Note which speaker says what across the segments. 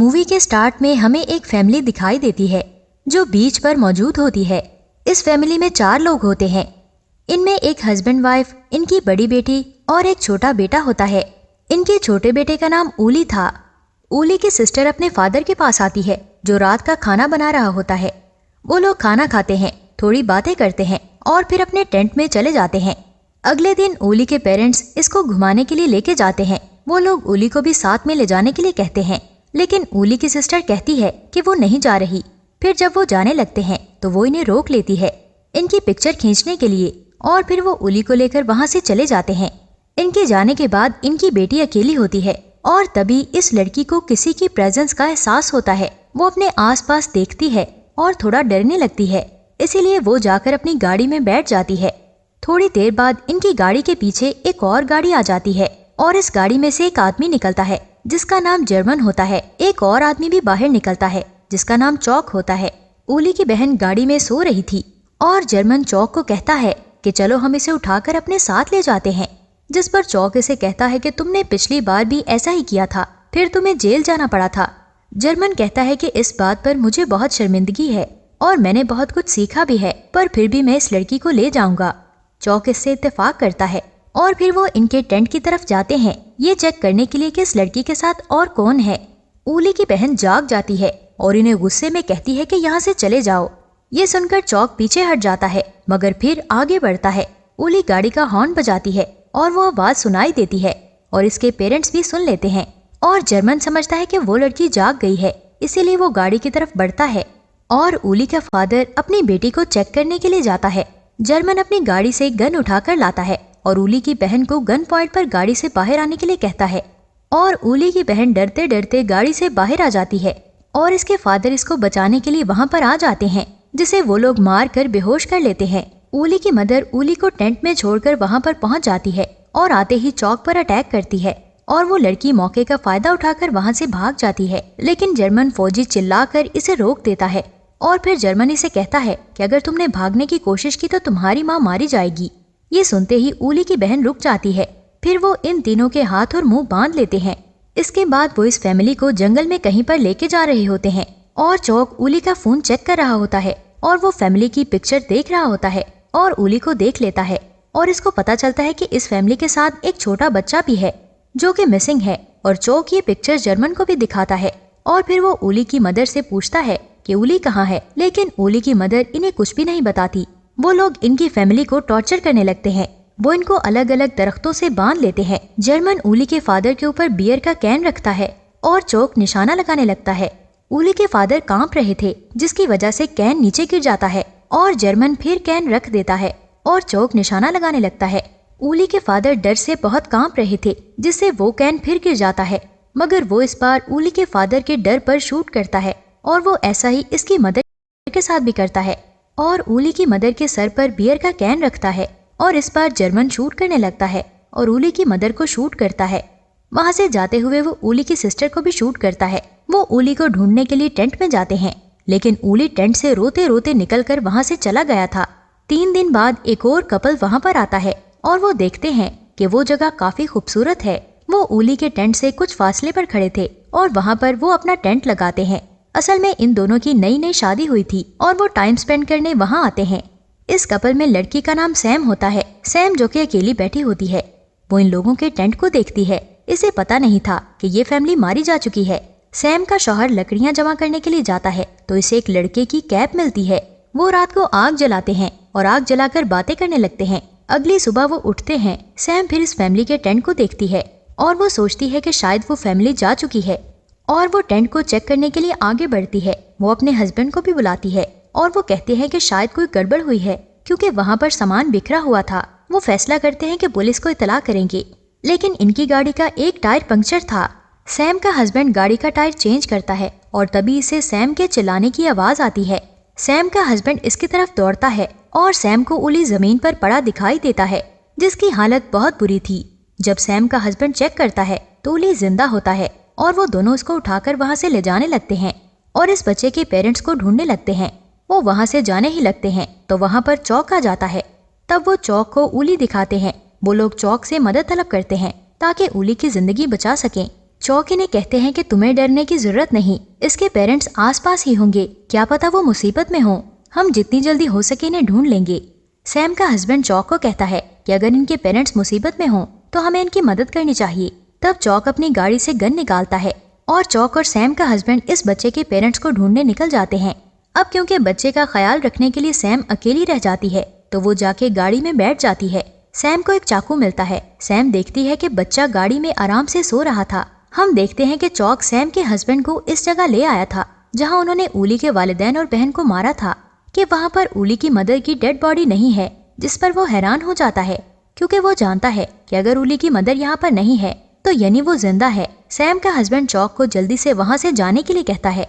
Speaker 1: Movie के start में हमें एक फैमिली दिखाई देती है जो बीच पर मौजूद होती है। इस फैमिली में 4 लोग होते हैं। इनमें एक हस्बैंड वाइफ, इनकी बड़ी बेटी और एक छोटा बेटा होता है। इनके छोटे बेटे का नाम ऊली था। ऊली की सिस्टर अपने फादर के पास आती है जो रात का खाना बना रहा होता है। वो लोग खाना खाते हैं, थोड़ी बातें करते हैं और फिर अपने टेंट में चले जाते हैं। अगले दिन ऊली के पेरेंट्स इसको घुमाने के लिए लेके जाते हैं। वो लोग ऊली को भी साथ में ले जाने के लिए कहते हैं, लेकिन ऊली की सिस्टर कहती है कि वो नहीं जा रही। फिर जब वो जाने लगते हैं तो वो इन्हें रोक लेती है इनकी पिक्चर खींचने के लिए, और फिर वो ऊली को लेकर वहाँ से चले जाते हैं। इनके जाने के बाद इनकी बेटी अकेली होती है और तभी इस लड़की को किसी की प्रेजेंस का एहसास होता है। वो अपने आसपास देखती है और थोड़ा डरने लगती है, इसीलिए वो जाकर अपनी गाड़ी में बैठ जाती है। थोड़ी देर बाद इनकी गाड़ी के पीछे एक और गाड़ी आ जाती है और इस गाड़ी में से एक आदमी निकलता है जिसका नाम जर्मन होता है। एक और आदमी भी बाहर निकलता है जिसका नाम चौक होता है। ऊली की बहन गाड़ी में सो रही थी और जर्मन चौक को कहता है कि चलो हम इसे उठाकर अपने साथ ले जाते हैं, जिस पर चौक इसे कहता है कि तुमने पिछली बार भी ऐसा ही किया था, फिर तुम्हें जेल जाना पड़ा था। जर्मन कहता है कि इस बात पर मुझे बहुत शर्मिंदगी है और मैंने बहुत कुछ सीखा भी है, पर फिर भी मैं इस लड़की को ले जाऊंगा। चौक इससे इत्तेफाक करता है और फिर वो इनके टेंट की तरफ जाते हैं ये चेक करने के लिए कि इस लड़की के साथ और कौन है। ऊली की बहन जाग जाती है और इन्हें गुस्से में कहती है कि यहाँ से चले जाओ। ये सुनकर चौक पीछे हट जाता है मगर फिर आगे बढ़ता है। ऊली गाड़ी का हॉर्न बजाती है और वो आवाज सुनाई देती है और इसके पेरेंट्स भी सुन लेते हैं और जर्मन समझता है कि वो लड़की जाग गई है, इसीलिए वो गाड़ी की तरफ बढ़ता है और ऊली का फादर अपनी बेटी को चेक करने के लिए जाता है। जर्मन अपनी गाड़ी से गन उठाकर लाता है और ऊली की बहन को गन पॉइंट पर गाड़ी से बाहर आने के लिए कहता है और ऊली की बहन डरते डरते गाड़ी से बाहर आ जाती है और इसके फादर इसको बचाने के लिए वहाँ पर आ जाते हैं, जिसे वो लोग मार कर बेहोश कर लेते हैं। ऊली की मदर ऊली को टेंट में छोड़कर वहाँ पर पहुँच जाती है और आते ही चौक पर अटैक करती है और वो लड़की मौके का फायदा उठाकर वहाँ से भाग जाती है, लेकिन जर्मन फौजी चिल्लाकर इसे रोक देता है और फिर जर्मनी से कहता है कि अगर तुमने भागने की कोशिश की तो तुम्हारी माँ मारी जाएगी। ये सुनते ही ऊली की बहन रुक जाती है। फिर वो इन तीनों के हाथ और मुंह बांध लेते हैं। इसके बाद वो इस फैमिली को जंगल में कहीं पर लेके जा रहे होते हैं और चौक ऊली का फोन चेक कर रहा होता है और वो फैमिली की पिक्चर देख रहा होता है और ऊली को देख लेता है और इसको पता चलता है कि इस फैमिली के साथ एक छोटा बच्चा भी है जो कि मिसिंग है। और चौक ये पिक्चर जर्मन को भी दिखाता है और फिर वो ऊली की मदर से पूछता है कि ऊली कहाँ है, लेकिन ऊली की मदर इन्हें कुछ भी नहीं बताती। वो लोग इनकी फैमिली को टॉर्चर करने लगते हैं। वो इनको अलग अलग दरख्तों से बांध लेते हैं। जर्मन ऊली के फादर के ऊपर बियर का कैन रखता है और चौक निशाना लगाने लगता है। ऊली के फादर कांप रहे थे जिसकी वजह से कैन नीचे गिर जाता है और जर्मन फिर कैन रख देता है और चौक निशाना लगाने लगता है। ऊली के फादर डर से बहुत कांप रहे थे जिससे वो कैन फिर गिर जाता है, मगर वो इस बार ऊली के फादर के डर पर शूट करता है और वो ऐसा ही इसकी मदर के साथ भी करता है और ऊली की मदर के सर पर बियर का कैन रखता है और इस बार जर्मन शूट करने लगता है और ऊली की मदर को शूट करता है। वहाँ से जाते हुए वो ऊली की सिस्टर को भी शूट करता है। वो ऊली को ढूंढने के लिए टेंट में जाते हैं, लेकिन ऊली टेंट से रोते रोते निकलकर वहाँ से चला गया था। 3 दिन बाद एक और कपल वहाँ पर आता है और वो देखते हैं कि वो जगह काफी खूबसूरत है। वो ऊली के टेंट से कुछ फासले पर खड़े थे और वहाँ पर वो अपना टेंट लगाते हैं। असल में इन दोनों की नई नई शादी हुई थी और वो टाइम स्पेंड करने वहाँ आते हैं। इस कपल में लड़की का नाम सैम होता है। सैम जो कि अकेली बैठी होती है, वो इन लोगों के टेंट को देखती है। इसे पता नहीं था कि ये फैमिली मारी जा चुकी है। सैम का शौहर लकड़ियाँ जमा करने के लिए जाता है तो इसे एक लड़के की कैप मिलती है। वो रात को आग जलाते हैं और आग जलाकर बातें करने लगते हैं। अगली सुबह वो उठते हैं। सैम फिर इस फैमिली के टेंट को देखती है और वो सोचती है कि शायद वो फैमिली जा चुकी है और वो टेंट को चेक करने के लिए आगे बढ़ती है। वो अपने हस्बैंड को भी बुलाती है और वो कहते हैं कि शायद कोई गड़बड़ हुई है क्योंकि वहाँ पर सामान बिखरा हुआ था। वो फैसला करते हैं कि पुलिस को इतला करेंगे, लेकिन इनकी गाड़ी का एक टायर पंक्चर था। सैम का हस्बैंड गाड़ी का टायर चेंज करता है और तभी इसे सैम के चिल्लाने की आवाज आती है। सैम का हस्बैंड इसकी तरफ दौड़ता है और सैम को ऊली जमीन पर पड़ा दिखाई देता है जिसकी हालत बहुत बुरी थी। जब सैम का हस्बैंड चेक करता है तो ऊली जिंदा होता है और वो दोनों उसको उठाकर वहाँ से ले जाने लगते हैं और इस बच्चे के पेरेंट्स को ढूंढने लगते हैं। वो वहाँ से जाने ही लगते हैं तो वहाँ पर चौक आ जाता है। तब वो चौक को ऊली दिखाते हैं। वो लोग चौक से मदद तलब करते हैं ताकि ऊली की जिंदगी बचा सकें। चौक इन्हें कहते हैं कि तुम्हें डरने की जरूरत नहीं, इसके पेरेंट्स आसपास ही होंगे, क्या पता वो मुसीबत में हो, हम जितनी जल्दी हो सके इन्हें ढूंढ लेंगे। सैम का हस्बैंड चौक को कहता है कि अगर इनके पेरेंट्स मुसीबत में हों तो हमें इनकी मदद करनी चाहिए। तब चौक अपनी गाड़ी से गन निकालता है और चौक और सैम का हस्बैंड इस बच्चे के पेरेंट्स को ढूंढने निकल जाते हैं। अब क्योंकि बच्चे का ख्याल रखने के लिए सैम अकेली रह जाती है तो वो जाके गाड़ी में बैठ जाती है। सैम को एक चाकू मिलता है। सैम देखती है कि बच्चा गाड़ी में आराम से सो रहा था। हम देखते हैं कि चौक सैम के हस्बैंड को इस जगह ले आया था जहां उन्होंने उली के वालिदैन और बहन को मारा था, कि वहां पर उली की मदर की डेड बॉडी नहीं है, जिस पर वो हैरान हो जाता है क्योंकि वो जानता है कि अगर उली की मदर यहाँ पर नहीं है तो यानी वो जिंदा है। सैम का हस्बैंड चौक को जल्दी से वहां से जाने के लिए कहता है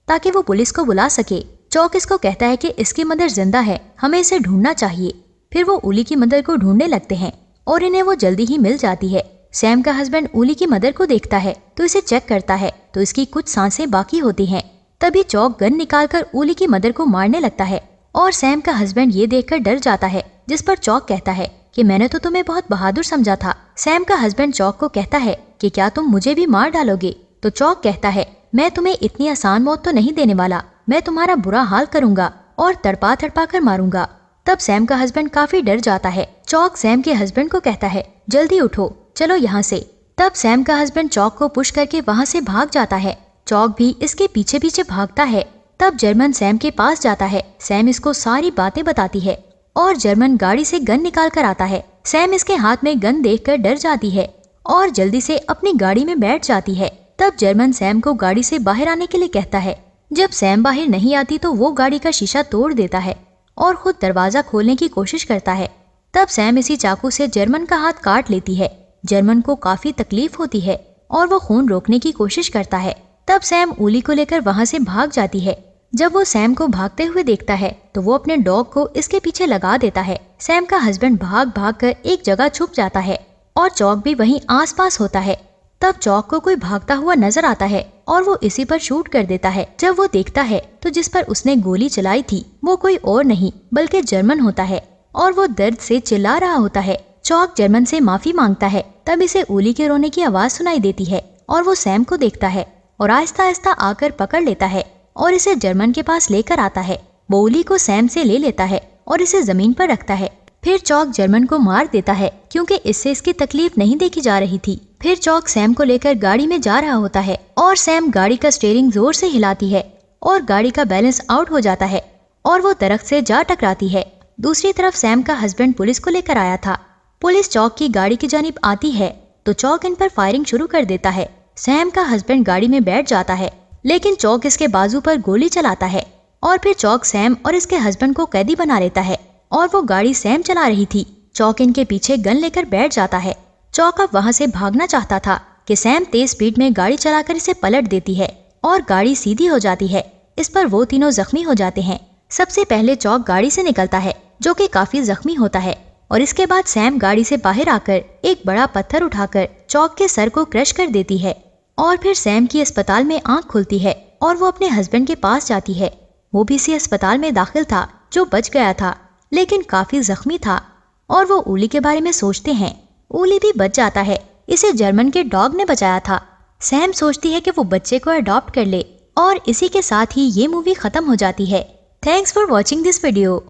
Speaker 1: ताकि वो पुलिस को बुला सके। चौक इसको कहता है कि इसकी मदर जिंदा है, हमें इसे ढूंढना चाहिए। फिर वो उली की मदर को ढूंढने लगते हैं और इन्हें वो जल्दी ही मिल जाती है। सैम का हस्बैंड उली की मदर को देखता है तो इसे चेक करता है तो इसकी कुछ सांसें बाकी होती हैं। तभी चौक गन निकालकर उली की मदर को मारने लगता है और सैम का हस्बैंड ये देखकर डर जाता है, जिस पर चौक कहता है कि मैंने तो तुम्हें बहुत बहादुर समझा था। सैम का हस्बैंड चौक को कहता है कि क्या तुम मुझे भी मार डालोगे? तो चौक कहता है मैं तुम्हें इतनी आसान मौत तो नहीं देने वाला, मैं तुम्हारा बुरा हाल करूंगा और तड़पा तड़पा कर मारूंगा। तब सैम का हस्बैंड काफी डर जाता है। चौक सैम के हस्बैंड को कहता है जल्दी उठो, चलो यहाँ से। तब सैम का हस्बैंड चौक को पुश करके वहाँ से भाग जाता है। चौक भी इसके पीछे पीछे भागता है। तब जर्मन सैम के पास जाता है। सैम इसको सारी बातें बताती है और जर्मन गाड़ी से गन निकाल कर आता है। सैम इसके हाथ में गन देखकर डर जाती है और जल्दी से अपनी गाड़ी में बैठ जाती है। तब जर्मन सैम को गाड़ी से बाहर आने के लिए कहता है। जब सैम बाहर नहीं आती तो वो गाड़ी का शीशा तोड़ देता है और खुद दरवाजा खोलने की कोशिश करता है। तब सैम इसी चाकू से जर्मन का हाथ काट लेती है। जर्मन को काफी तकलीफ होती है और वो खून रोकने की कोशिश करता है। तब सैम उली को लेकर वहाँ से भाग जाती है। जब वो सैम को भागते हुए देखता है तो वो अपने डॉग को इसके पीछे लगा देता है। सैम का हस्बैंड भाग भाग कर एक जगह छुप जाता है और चौक भी वहीं आसपास होता है। तब चौक को कोई भागता हुआ नजर आता है और वो इसी पर शूट कर देता है। जब वो देखता है तो जिस पर उसने गोली चलाई थी वो कोई और नहीं बल्कि जर्मन होता है और वो दर्द से चिल्ला रहा होता है। चौक जर्मन से माफी मांगता है। तब इसे उली के रोने की आवाज सुनाई देती है और वो सैम को देखता है और आहिस्ता आहिस्ता आकर पकड़ लेता है और इसे जर्मन के पास लेकर आता है। वो उली को सैम से ले लेता है और इसे जमीन पर रखता है। फिर चौक जर्मन को मार देता है क्योंकि इससे इसकी तकलीफ नहीं देखी जा रही थी। फिर चौक सैम को लेकर गाड़ी में जा रहा होता है और सैम गाड़ी का स्टीयरिंग जोर से हिलाती है और गाड़ी का बैलेंस आउट हो जाता है और वो दरख्त से जा टकराती है। दूसरी तरफ सैम का हस्बैंड पुलिस को लेकर आया था। पुलिस चौक की गाड़ी की जानिब आती है तो चौक इन पर फायरिंग शुरू कर देता है। सैम का हस्बैंड गाड़ी में बैठ जाता है लेकिन चौक इसके बाजू पर गोली चलाता है और फिर चौक सैम और इसके हस्बैंड को कैदी बना लेता है और वो गाड़ी सैम चला रही थी। चौक इनके पीछे गन लेकर बैठ जाता है। चौक अब वहाँ से भागना चाहता था कि सैम तेज स्पीड में गाड़ी चलाकर इसे पलट देती है और गाड़ी सीधी हो जाती है। इस पर वो तीनों जख्मी हो जाते हैं। सबसे पहले चौक गाड़ी से निकलता है जो कि काफी जख्मी होता है और इसके बाद सैम गाड़ी से बाहर आकर एक बड़ा पत्थर उठाकर चौक के सर को क्रश कर देती है और फिर सैम की अस्पताल में आंख खुलती है और वो अपने हस्बैंड के पास जाती है। वो भी इसी अस्पताल में दाखिल था जो बच गया था लेकिन काफी जख्मी था और वो उली के बारे में सोचते हैं। उली भी बच जाता है, इसे जर्मन के डॉग ने बचाया था। सैम सोचती है कि वो बच्चे को अडॉप्ट कर ले और इसी के साथ ही ये मूवी खत्म हो जाती है। Thanks for watching this video.